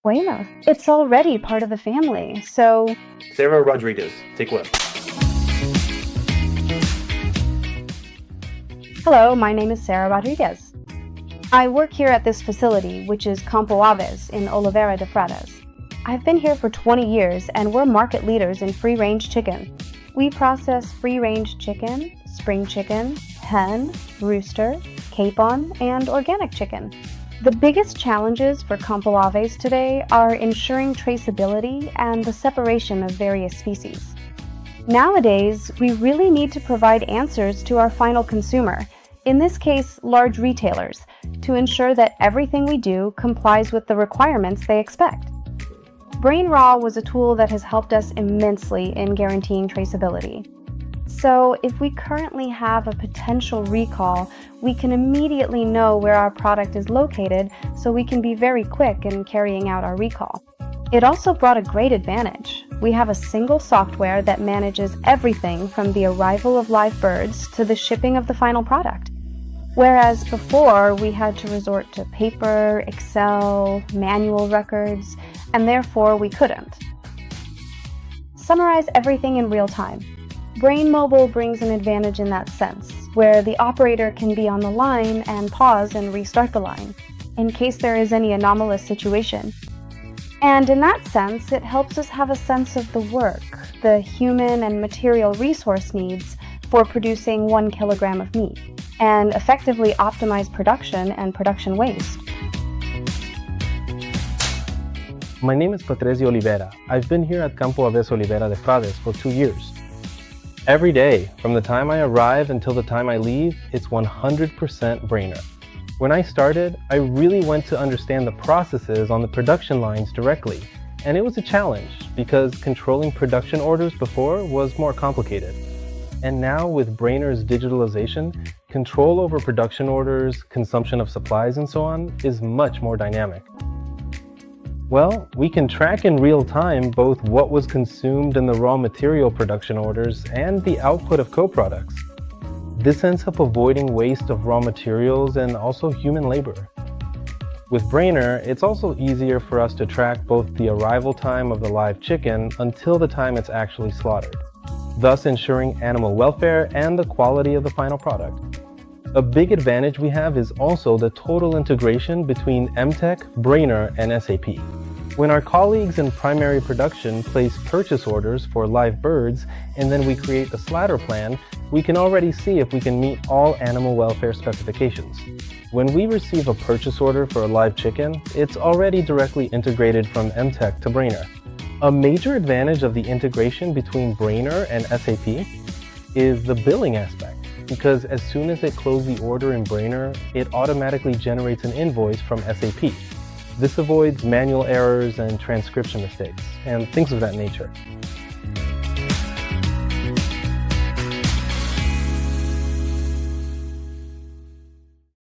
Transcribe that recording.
Bueno, it's already part of the family, so... Sarah Rodriguez, take one. Hello, my name is Sarah Rodriguez. I work here at this facility, which is Campoaves in Oliveira de Frades. I've been here for 20 years, and we're market leaders in free-range chicken. We process free-range chicken, spring chicken, hen, rooster, capon, and organic chicken. The biggest challenges for Campoaves today are ensuring traceability and the separation of various species. Nowadays, we really need to provide answers to our final consumer, in this case, large retailers, to ensure that everything we do complies with the requirements they expect. BRAINR was a tool that has helped us immensely in guaranteeing traceability. So if we currently have a potential recall, we can immediately know where our product is located so we can be very quick in carrying out our recall. It also brought a great advantage. We have a single software that manages everything from the arrival of live birds to the shipping of the final product. Whereas before, we had to resort to paper, Excel, manual records, and therefore we couldn't. Summarize everything in real time. Brain Mobile brings an advantage in that sense, where the operator can be on the line and pause and restart the line, in case there is any anomalous situation. And in that sense, it helps us have a sense of the work, the human and material resource needs for producing 1 kilogram of meat, and effectively optimize production and production waste. My name is Patricio Oliveira. I've been here at Campoaves Oliveira de Frades for 2 years. Every day, from the time I arrive until the time I leave, it's 100% BRAINR. When I started, I really went to understand the processes on the production lines directly, and it was a challenge because controlling production orders before was more complicated. And now with BRAINR's digitalization, control over production orders, consumption of supplies, and so on is much more dynamic. Well, we can track in real time both what was consumed in the raw material production orders and the output of co-products. This ends up avoiding waste of raw materials and also human labor. With BRAINR, it's also easier for us to track both the arrival time of the live chicken until the time it's actually slaughtered, thus ensuring animal welfare and the quality of the final product. A big advantage we have is also the total integration between MTech, BRAINR, and SAP. When our colleagues in primary production place purchase orders for live birds and then we create the slaughter plan, we can already see if we can meet all animal welfare specifications. When we receive a purchase order for a live chicken, it's already directly integrated from MTech to BRAINR. A major advantage of the integration between BRAINR and SAP is the billing aspect, because as soon as they close the order in BRAINR, it automatically generates an invoice from SAP. This avoids manual errors and transcription mistakes, and things of that nature.